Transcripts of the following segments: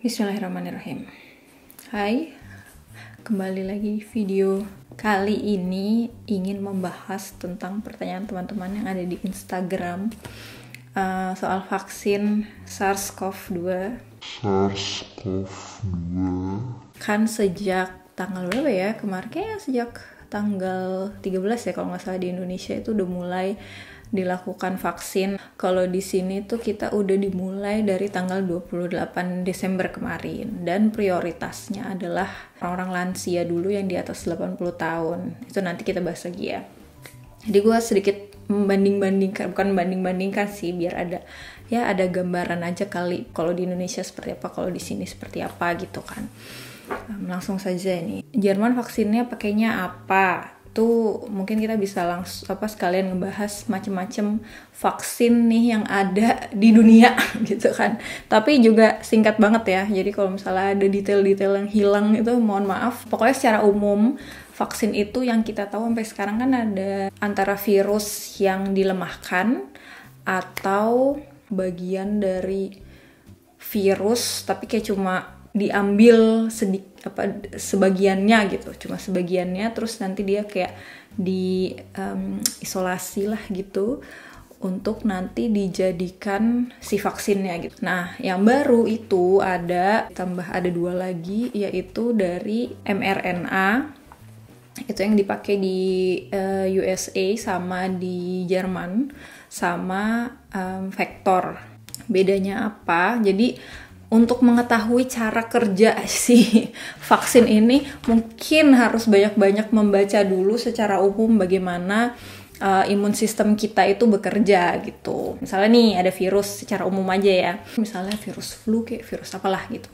Bismillahirrahmanirrahim. Hai, kembali lagi video. Kali ini ingin membahas tentang pertanyaan teman-teman yang ada di Instagram soal vaksin SARS-CoV-2. Kan sejak tanggal berapa ya? Kemarin kayaknya sejak tanggal 13 ya kalau nggak salah di Indonesia itu udah mulai dilakukan vaksin. Kalau di sini tuh kita udah dimulai dari tanggal 28 Desember kemarin, dan prioritasnya adalah orang-orang lansia dulu yang di atas 80 tahun. Itu nanti kita bahas lagi ya. Jadi gue sedikit membanding-bandingkan, bukan banding-bandingkan sih, biar ada gambaran aja kali kalau di Indonesia seperti apa, kalau di sini seperti apa gitu kan. Langsung saja nih. Jerman vaksinnya pakainya apa? Tuh mungkin kita bisa langsung sekalian ngebahas macam-macam vaksin nih yang ada di dunia gitu kan. Tapi juga singkat banget ya. Jadi kalau misalnya ada detail-detail yang hilang itu mohon maaf. Pokoknya secara umum vaksin itu yang kita tahu sampai sekarang kan ada antara virus yang dilemahkan atau bagian dari virus tapi kayak cuma diambil sebagiannya gitu, cuma sebagiannya, terus nanti dia kayak di isolasi lah gitu untuk nanti dijadikan si vaksinnya gitu. Nah, yang baru itu ada 2 lagi, yaitu dari mRNA. Itu yang dipakai di USA sama di Jerman, sama vektor. Bedanya apa? Jadi untuk mengetahui cara kerja si vaksin ini mungkin harus banyak-banyak membaca dulu secara umum bagaimana imun sistem kita itu bekerja gitu. Misalnya nih ada virus secara umum aja ya. Misalnya virus flu kayak virus apalah gitu.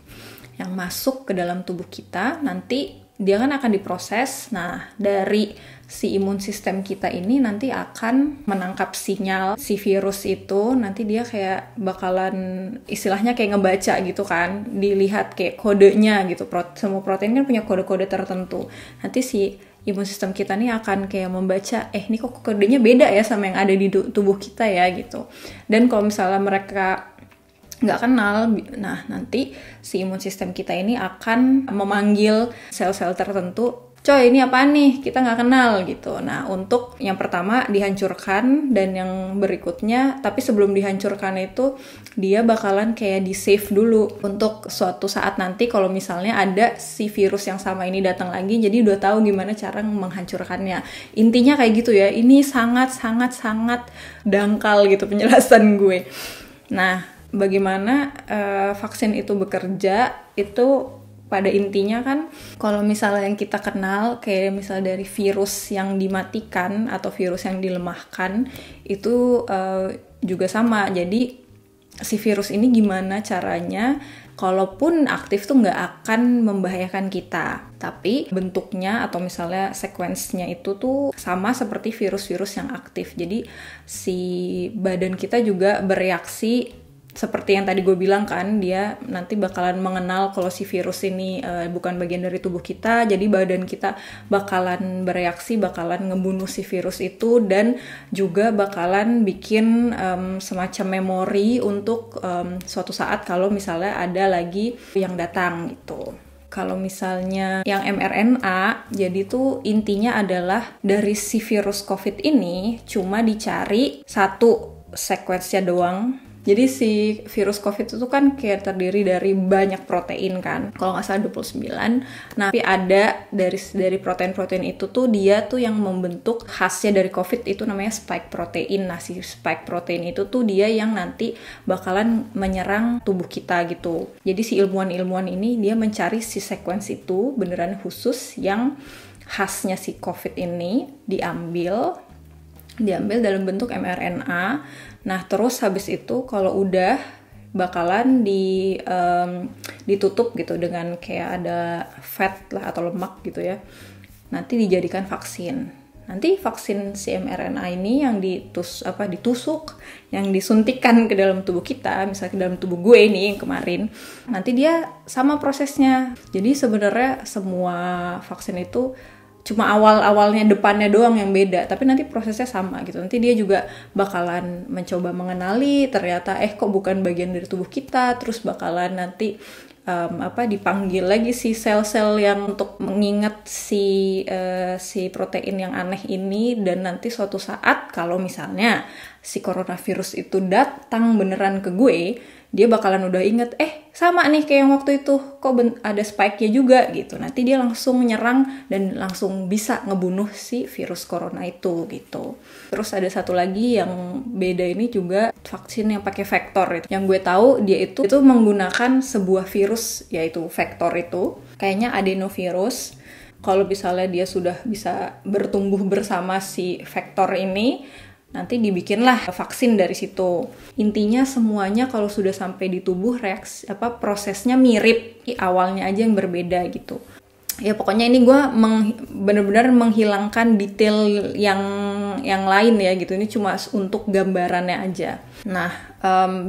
Yang masuk ke dalam tubuh kita, nanti dia kan akan diproses. Nah, dari si imun sistem kita ini nanti akan menangkap sinyal si virus itu, nanti dia kayak bakalan istilahnya kayak ngebaca gitu kan, dilihat kayak kodenya gitu. Semua protein kan punya kode-kode tertentu. Nanti si imun sistem kita nih akan kayak membaca, ini kok kodenya beda ya sama yang ada di tubuh kita ya gitu. Dan kalau misalnya mereka nggak kenal, nah nanti si imun sistem kita ini akan memanggil sel-sel tertentu, coy ini apa nih, kita nggak kenal gitu. Nah untuk yang pertama dihancurkan, dan yang berikutnya, tapi sebelum dihancurkan itu dia bakalan kayak di save dulu untuk suatu saat nanti kalau misalnya ada si virus yang sama ini datang lagi, jadi udah tahu gimana cara menghancurkannya. Intinya kayak gitu ya. Ini sangat dangkal gitu penjelasan gue. Nah, bagaimana vaksin itu bekerja itu pada intinya kan, kalau misalnya yang kita kenal kayak misalnya dari virus yang dimatikan atau virus yang dilemahkan itu juga sama. Jadi si virus ini gimana caranya, kalaupun aktif tuh nggak akan membahayakan kita, tapi bentuknya atau misalnya sekuensnya itu tuh sama seperti virus-virus yang aktif. Jadi si badan kita juga bereaksi seperti yang tadi gue bilang kan, dia nanti bakalan mengenal kalau si virus ini bukan bagian dari tubuh kita, jadi badan kita bakalan bereaksi, bakalan ngebunuh si virus itu, dan juga bakalan bikin semacam memori untuk suatu saat kalau misalnya ada lagi yang datang gitu. Kalau misalnya yang mRNA, jadi tuh intinya adalah dari si virus COVID ini cuma dicari satu sekuensnya doang. Jadi si virus COVID itu kan kayak terdiri dari banyak protein kan, kalau nggak salah 29. Nah, tapi ada dari protein-protein itu tuh dia tuh yang membentuk khasnya dari COVID itu namanya spike protein. Nah, si spike protein itu tuh dia yang nanti bakalan menyerang tubuh kita gitu. Jadi si ilmuwan-ilmuwan ini dia mencari si sequence itu beneran khusus yang khasnya si COVID ini diambil dalam bentuk mRNA. Nah, terus habis itu kalau udah bakalan ditutup gitu dengan kayak ada fat lah atau lemak gitu ya. Nanti dijadikan vaksin. Nanti vaksin si mRNA ini yang ditusuk, yang disuntikan ke dalam tubuh kita, misalnya ke dalam tubuh gue nih yang kemarin. Nanti dia sama prosesnya. Jadi sebenarnya semua vaksin itu cuma awalnya depannya doang yang beda, tapi nanti prosesnya sama gitu. Nanti dia juga bakalan mencoba mengenali ternyata kok bukan bagian dari tubuh kita, terus bakalan nanti dipanggil lagi si sel-sel yang untuk mengingat si protein yang aneh ini, dan nanti suatu saat kalau misalnya si coronavirus itu datang beneran ke gue, dia bakalan udah inget, sama nih kayak yang waktu itu, kok ada spike-nya juga gitu. Nanti dia langsung nyerang dan langsung bisa ngebunuh si virus corona itu gitu. Terus ada satu lagi yang beda ini juga, vaksin yang pakai vektor itu. Yang gue tahu dia itu menggunakan sebuah virus, yaitu vektor itu. Kayaknya adenovirus. Kalau misalnya dia sudah bisa bertumbuh bersama si vektor ini, nanti dibikinlah vaksin dari situ. Intinya semuanya kalau sudah sampai di tubuh prosesnya mirip, awalnya aja yang berbeda gitu. Ya pokoknya ini gue benar-benar menghilangkan detail yang lain ya gitu. Ini cuma untuk gambarannya aja. Nah,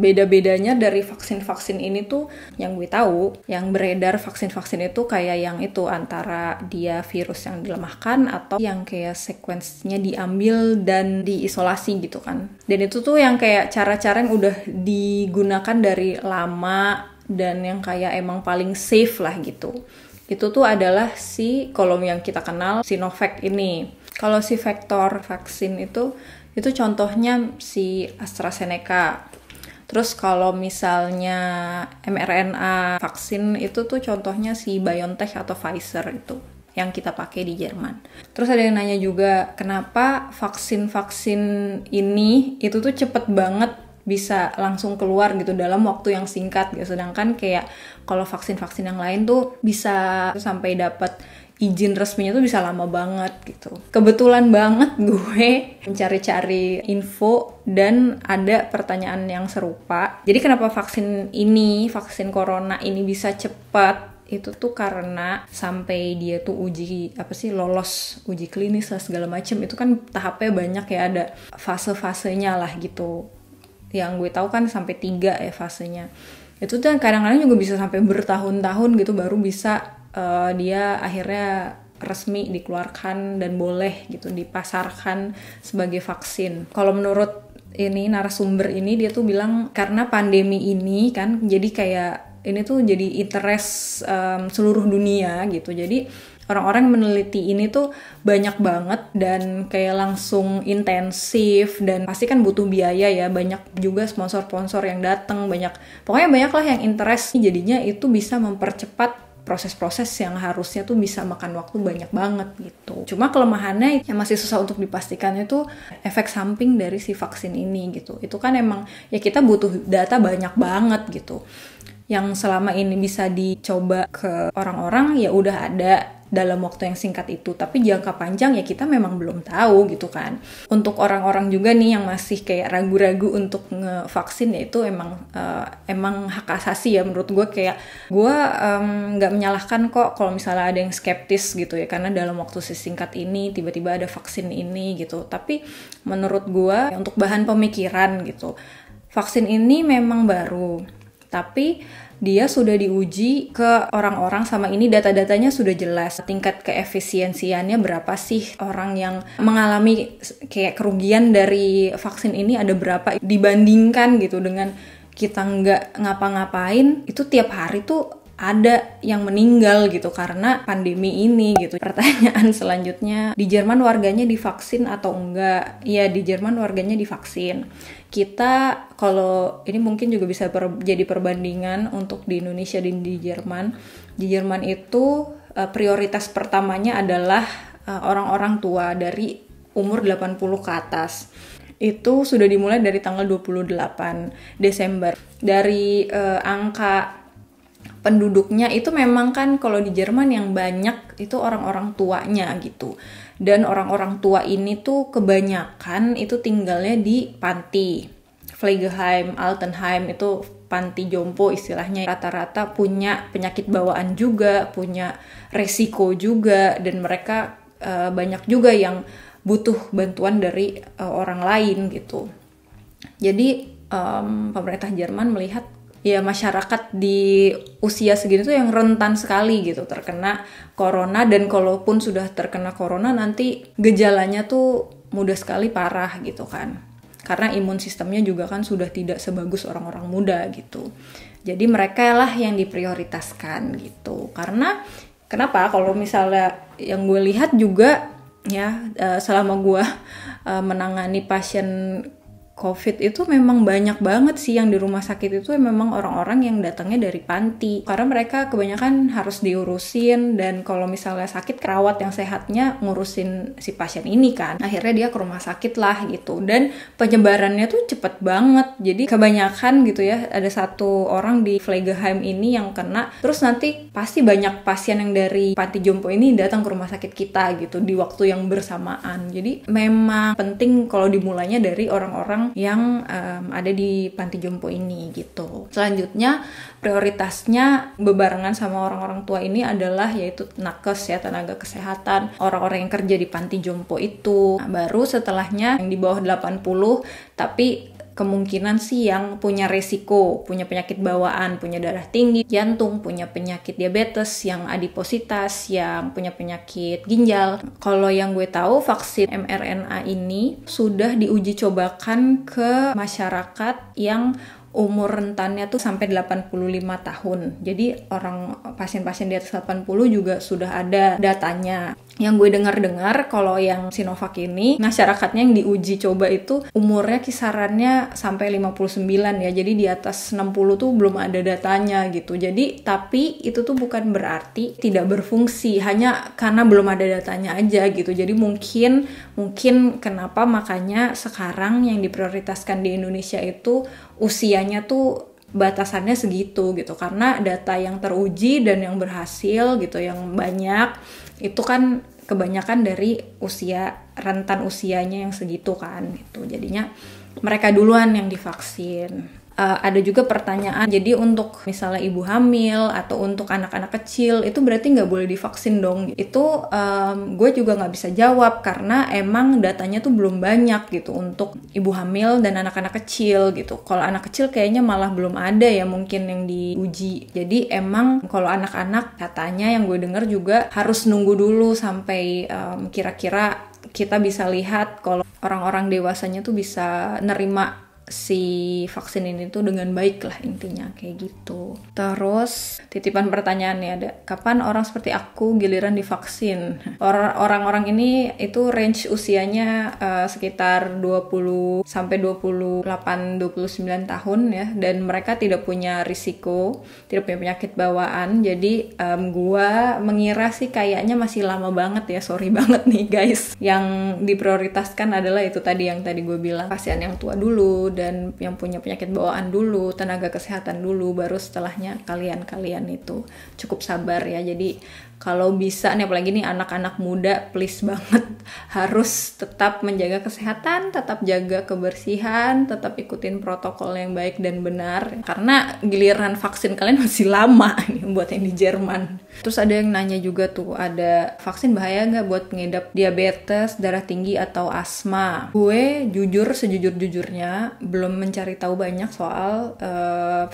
beda-bedanya dari vaksin-vaksin ini tuh yang gue tahu, yang beredar vaksin-vaksin itu kayak yang itu antara dia virus yang dilemahkan atau yang kayak sekuensinya diambil dan diisolasi gitu kan. Dan itu tuh yang kayak cara-cara yang udah digunakan dari lama dan yang kayak emang paling safe lah gitu. Itu tuh adalah kalau yang kita kenal Sinovac ini. Kalau si vektor vaksin itu contohnya si AstraZeneca. Terus kalau misalnya mRNA vaksin itu tuh contohnya si BioNTech atau Pfizer itu yang kita pakai di Jerman. Terus ada yang nanya juga, kenapa vaksin-vaksin ini itu tuh cepet banget bisa langsung keluar gitu dalam waktu yang singkat gitu. Sedangkan kayak kalau vaksin-vaksin yang lain tuh bisa sampai dapat izin resminya tuh bisa lama banget gitu. Kebetulan banget gue mencari-cari info dan ada pertanyaan yang serupa. Jadi kenapa vaksin corona ini bisa cepat? Itu tuh karena sampai dia tuh lolos uji klinis lah segala macem. Itu kan tahapnya banyak ya, ada fase-fasenya lah gitu. Yang gue tahu kan sampai 3 ya fasenya. Itu tuh kadang-kadang juga bisa sampai bertahun-tahun gitu baru bisa dia akhirnya resmi dikeluarkan dan boleh gitu dipasarkan sebagai vaksin. Kalau menurut ini narasumber ini, dia tuh bilang karena pandemi ini kan jadi kayak ini tuh jadi interest seluruh dunia gitu. Jadi orang-orang yang meneliti ini tuh banyak banget dan kayak langsung intensif, dan pasti kan butuh biaya ya, banyak juga sponsor-sponsor yang datang, pokoknya banyak lah yang interest. Jadinya itu bisa mempercepat proses-proses yang harusnya tuh bisa makan waktu banyak banget gitu. Cuma kelemahannya yang masih susah untuk dipastikan itu efek samping dari si vaksin ini gitu. Itu kan emang ya kita butuh data banyak banget gitu. Yang selama ini bisa dicoba ke orang-orang ya udah ada dalam waktu yang singkat itu, tapi jangka panjang ya kita memang belum tahu gitu kan. Untuk orang-orang juga nih yang masih kayak ragu-ragu untuk ngevaksin, ya itu emang hak asasi ya menurut gue. Kayak gue nggak menyalahkan kok kalau misalnya ada yang skeptis gitu ya, karena dalam waktu sesingkat ini tiba-tiba ada vaksin ini gitu. Tapi menurut gue untuk bahan pemikiran gitu, vaksin ini memang baru, tapi dia sudah diuji ke orang-orang sama ini, data-datanya sudah jelas. Tingkat keefisiensiannya berapa sih, orang yang mengalami kayak kerugian dari vaksin ini ada berapa dibandingkan gitu dengan kita nggak ngapa-ngapain. Itu tiap hari tuh ada yang meninggal gitu karena pandemi ini gitu. Pertanyaan selanjutnya, di Jerman warganya divaksin atau enggak? Iya, di Jerman warganya divaksin. Kita kalau ini mungkin juga bisa jadi perbandingan untuk di Indonesia dan di Jerman. Di Jerman itu prioritas pertamanya adalah orang-orang tua dari umur 80 ke atas. Itu sudah dimulai dari tanggal 28 Desember. Dari angka penduduknya itu memang kan kalau di Jerman yang banyak itu orang-orang tuanya gitu. Dan orang-orang tua ini tuh kebanyakan itu tinggalnya di panti, Pflegeheim, Altenheim, itu panti jompo istilahnya. Rata-rata punya penyakit bawaan juga, punya resiko juga, dan mereka banyak juga yang butuh bantuan dari orang lain gitu. Jadi pemerintah Jerman melihat ya masyarakat di usia segini tuh yang rentan sekali gitu terkena corona, dan kalaupun sudah terkena corona nanti gejalanya tuh mudah sekali parah gitu kan, karena imun sistemnya juga kan sudah tidak sebagus orang-orang muda gitu. Jadi mereka lah yang diprioritaskan gitu. Karena kenapa? Kalau misalnya yang gue lihat juga ya, selama gue menangani pasien COVID itu memang banyak banget sih yang di rumah sakit itu memang orang-orang yang datangnya dari panti. Karena mereka kebanyakan harus diurusin, dan kalau misalnya sakit, perawat yang sehatnya ngurusin si pasien ini kan. Akhirnya dia ke rumah sakit lah gitu. Dan penyebarannya tuh cepet banget. Jadi kebanyakan gitu ya, ada satu orang di Pflegeheim ini yang kena, terus nanti pasti banyak pasien yang dari panti jompo ini datang ke rumah sakit kita gitu di waktu yang bersamaan. Jadi memang penting kalau dimulainya dari orang-orang yang ada di panti jompo ini gitu. Selanjutnya prioritasnya bebarengan sama orang-orang tua ini adalah yaitu nakes ya, tenaga kesehatan, orang-orang yang kerja di panti jompo itu. Nah, baru setelahnya yang di bawah 80 tapi kemungkinan sih yang punya resiko, punya penyakit bawaan, punya darah tinggi, jantung, punya penyakit diabetes, yang adipositas, yang punya penyakit ginjal. Kalau yang gue tahu, vaksin mRNA ini sudah diuji cobakan ke masyarakat yang umur rentannya tuh sampai 85 tahun. Jadi orang pasien-pasien di atas 80 juga sudah ada datanya. Yang gue dengar-dengar kalau yang Sinovac ini, masyarakatnya yang diuji coba itu umurnya kisarannya sampai 59 ya. Jadi di atas 60 tuh belum ada datanya gitu. Jadi tapi itu tuh bukan berarti tidak berfungsi, hanya karena belum ada datanya aja gitu. Jadi mungkin kenapa makanya sekarang yang diprioritaskan di Indonesia itu usianya tuh batasannya segitu gitu, karena data yang teruji dan yang berhasil gitu, yang banyak itu kan kebanyakan dari rentan usianya yang segitu kan gitu. Jadinya mereka duluan yang divaksin. Ada juga pertanyaan, jadi untuk misalnya ibu hamil atau untuk anak-anak kecil itu berarti nggak boleh divaksin dong? Itu gue juga nggak bisa jawab karena emang datanya tuh belum banyak gitu untuk ibu hamil dan anak-anak kecil gitu. Kalau anak kecil kayaknya malah belum ada ya mungkin yang diuji. Jadi emang kalau anak-anak katanya yang gue dengar juga harus nunggu dulu sampai kira-kira kita bisa lihat kalau orang-orang dewasanya tuh bisa nerima si vaksin ini tuh dengan baik lah, intinya kayak gitu. Terus titipan pertanyaannya ada, kapan orang seperti aku giliran divaksin? Orang-orang ini itu range usianya sekitar 20 sampai 28 29 tahun ya, dan mereka tidak punya risiko, tidak punya penyakit bawaan. Jadi gua mengira sih kayaknya masih lama banget ya, sorry banget nih guys. Yang diprioritaskan adalah itu tadi yang tadi gue bilang, pasien yang tua dulu dan yang punya penyakit bawaan dulu, tenaga kesehatan dulu, baru setelahnya kalian itu. Cukup sabar ya. Jadi kalau bisa nih, apalagi nih anak-anak muda, please banget harus tetap menjaga kesehatan, tetap jaga kebersihan, tetap ikutin protokol yang baik dan benar, karena giliran vaksin kalian masih lama nih buat yang di Jerman. Terus ada yang nanya juga tuh, ada vaksin bahaya nggak buat pengidap diabetes, darah tinggi atau asma? Gue jujur sejujur-jujurnya belum mencari tahu banyak soal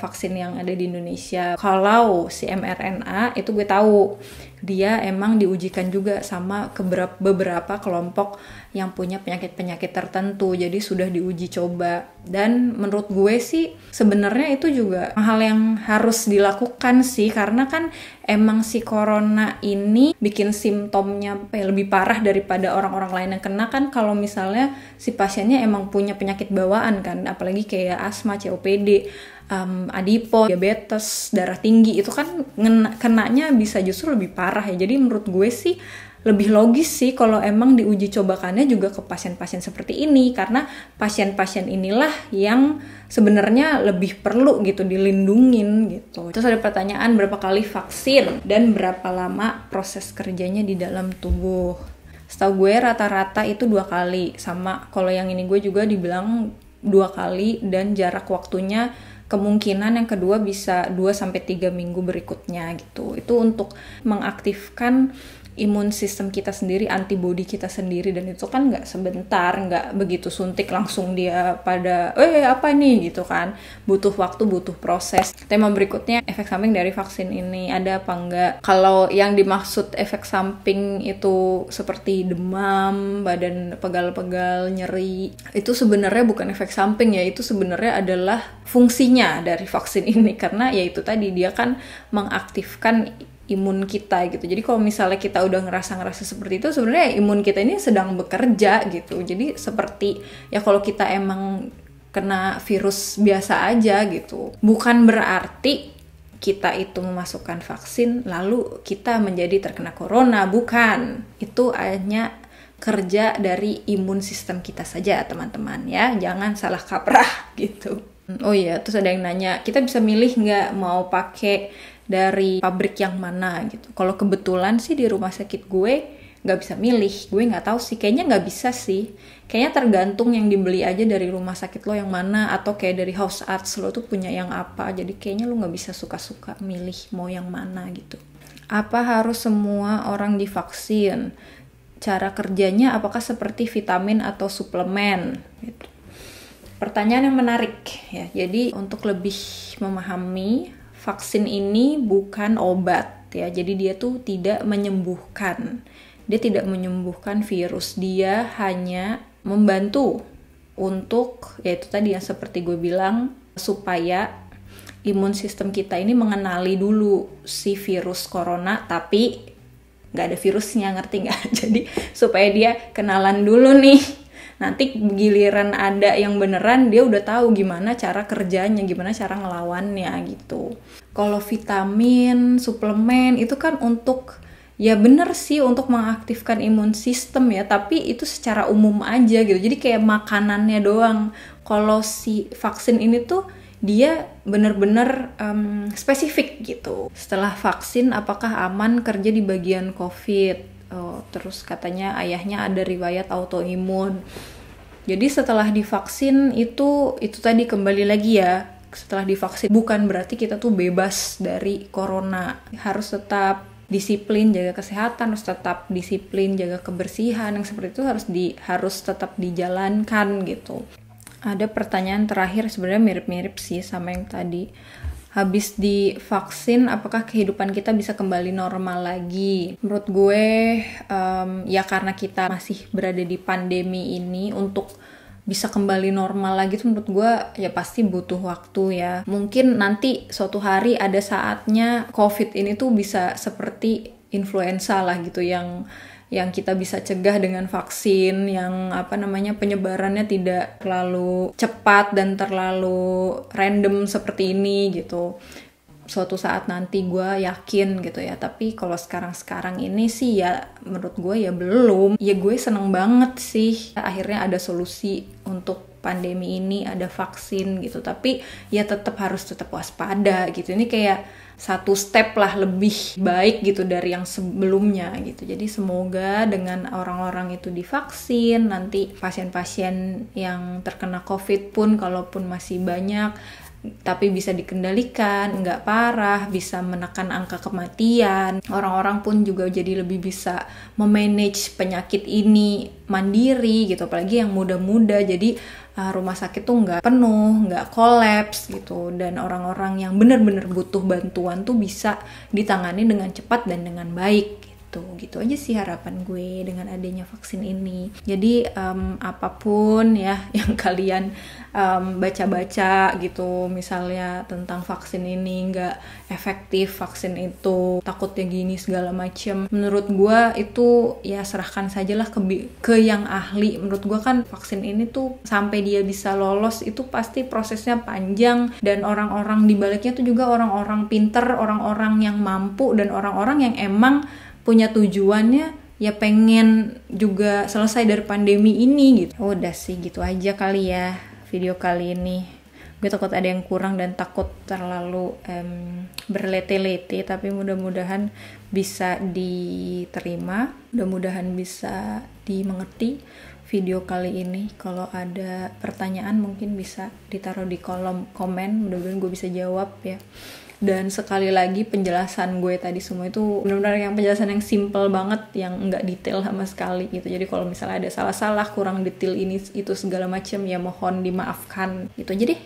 vaksin yang ada di Indonesia. Kalau si mRNA itu gue tahu dia emang diujikan juga sama beberapa kelompok yang punya penyakit-penyakit tertentu, jadi sudah diuji coba. Dan menurut gue sih sebenarnya itu juga hal yang harus dilakukan sih, karena kan emang si corona ini bikin simptomnya lebih parah daripada orang-orang lain yang kena kan kalau misalnya si pasiennya emang punya penyakit bawaan kan, apalagi kayak asma, COPD, adipo, diabetes, darah tinggi, itu kan kenanya bisa justru lebih parah ya. Jadi menurut gue sih lebih logis sih kalau emang diuji cobakannya juga ke pasien-pasien seperti ini, karena pasien-pasien inilah yang sebenarnya lebih perlu gitu dilindungin gitu. Terus ada pertanyaan, berapa kali vaksin dan berapa lama proses kerjanya di dalam tubuh? Setahu gue rata-rata itu 2 kali, sama kalau yang ini gue juga dibilang 2 kali, dan jarak waktunya kemungkinan yang kedua bisa 2-3 minggu berikutnya gitu. Itu untuk mengaktifkan imun sistem kita sendiri, antibodi kita sendiri, dan itu kan nggak sebentar, nggak begitu suntik langsung dia pada apa nih gitu kan, butuh waktu, butuh proses. Tema berikutnya, efek samping dari vaksin ini ada apa enggak? Kalau yang dimaksud efek samping itu seperti demam, badan pegal-pegal, nyeri, itu sebenarnya bukan efek samping ya, itu sebenarnya adalah fungsinya bagusnya dari vaksin ini, karena ya itu tadi, dia kan mengaktifkan imun kita gitu. Jadi kalau misalnya kita udah ngerasa seperti itu, sebenarnya imun kita ini sedang bekerja gitu. Jadi seperti ya kalau kita emang kena virus biasa aja gitu. Bukan berarti kita itu memasukkan vaksin lalu kita menjadi terkena corona, bukan. Itu hanya kerja dari imun sistem kita saja, teman-teman ya. Jangan salah kaprah gitu. Oh iya, terus ada yang nanya, kita bisa milih nggak mau pakai dari pabrik yang mana gitu. Kalau kebetulan sih di rumah sakit gue nggak bisa milih. Gue nggak tahu sih, kayaknya nggak bisa sih. Kayaknya tergantung yang dibeli aja dari rumah sakit lo yang mana, atau kayak dari house arts lo tuh punya yang apa. Jadi kayaknya lo nggak bisa suka-suka milih mau yang mana gitu. Apa harus semua orang divaksin? Cara kerjanya apakah seperti vitamin atau suplemen? Gitu. Pertanyaan yang menarik ya. Jadi untuk lebih memahami, vaksin ini bukan obat ya. Jadi dia tuh tidak menyembuhkan. Dia tidak menyembuhkan virus. Dia hanya membantu untuk, yaitu tadi yang seperti gue bilang, supaya imun sistem kita ini mengenali dulu si virus corona, tapi nggak ada virusnya, ngerti nggak? Jadi supaya dia kenalan dulu nih, nanti giliran ada yang beneran dia udah tahu gimana cara kerjanya, gimana cara ngelawannya gitu. Kalau vitamin, suplemen itu kan untuk, ya bener sih untuk mengaktifkan imun sistem ya, tapi itu secara umum aja gitu, jadi kayak makanannya doang. Kalau si vaksin ini tuh dia bener-bener spesifik gitu. Setelah vaksin apakah aman kerja di bagian COVID? Terus katanya ayahnya ada riwayat autoimun. Jadi setelah divaksin itu tadi kembali lagi ya, setelah divaksin bukan berarti kita tuh bebas dari corona. Harus tetap disiplin jaga kesehatan, harus tetap disiplin jaga kebersihan, yang seperti itu harus tetap dijalankan gitu. Ada pertanyaan terakhir, sebenarnya mirip-mirip sih sama yang tadi. Habis divaksin, apakah kehidupan kita bisa kembali normal lagi? Menurut gue, ya karena kita masih berada di pandemi ini, untuk bisa kembali normal lagi tuh menurut gue ya pasti butuh waktu ya. Mungkin nanti suatu hari ada saatnya COVID ini tuh bisa seperti influenza lah gitu, yang kita bisa cegah dengan vaksin, yang penyebarannya tidak terlalu cepat dan terlalu random seperti ini gitu. Suatu saat nanti gue yakin gitu ya. Tapi kalau sekarang ini sih ya menurut gue ya belum. Ya gue seneng banget sih akhirnya ada solusi untuk pandemi ini, ada vaksin gitu. Tapi ya tetap harus waspada gitu. Ini kayak satu step lah lebih baik gitu dari yang sebelumnya gitu. Jadi semoga dengan orang-orang itu divaksin, nanti pasien-pasien yang terkena COVID pun kalaupun masih banyak, tapi bisa dikendalikan, nggak parah, bisa menekan angka kematian. Orang-orang pun juga jadi lebih bisa memanage penyakit ini mandiri gitu, apalagi yang muda-muda. Jadi rumah sakit tuh nggak penuh, nggak kolaps gitu, dan orang-orang yang benar-benar butuh bantuan tuh bisa ditangani dengan cepat dan dengan baik. Gitu aja sih harapan gue dengan adanya vaksin ini. Jadi apapun ya yang kalian baca-baca gitu, misalnya tentang vaksin ini nggak efektif, vaksin itu takutnya gini segala macem, menurut gue itu ya serahkan sajalah ke yang ahli. Menurut gue kan vaksin ini tuh sampai dia bisa lolos itu pasti prosesnya panjang, dan orang-orang di baliknya tuh juga orang-orang pinter, orang-orang yang mampu, dan orang-orang yang emang punya tujuannya ya pengen juga selesai dari pandemi ini gitu. Udah sih gitu aja kali ya video kali ini. Gue takut ada yang kurang dan takut terlalu berlete-lete, tapi mudah-mudahan bisa diterima, mudah-mudahan bisa dimengerti video kali ini. Kalau ada pertanyaan mungkin bisa ditaruh di kolom komen, mudah-mudahan gue bisa jawab ya. Dan sekali lagi penjelasan gue tadi semua itu benar-benar yang penjelasan yang simple banget, yang nggak detail sama sekali gitu. Jadi kalau misalnya ada salah-salah, kurang detail ini itu segala macam, ya mohon dimaafkan gitu. Jadi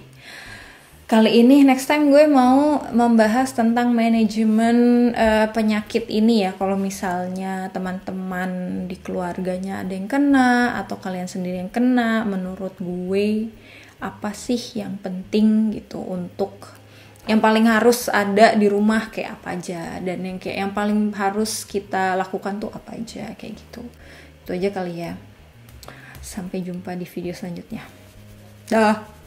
kali ini next time gue mau membahas tentang manajemen penyakit ini ya. Kalau misalnya teman-teman di keluarganya ada yang kena atau kalian sendiri yang kena, menurut gue apa sih yang penting gitu, untuk yang paling harus ada di rumah kayak apa aja, dan yang kayak yang paling harus kita lakukan tuh apa aja, kayak gitu. Itu aja kali ya. Sampai jumpa di video selanjutnya. Dah.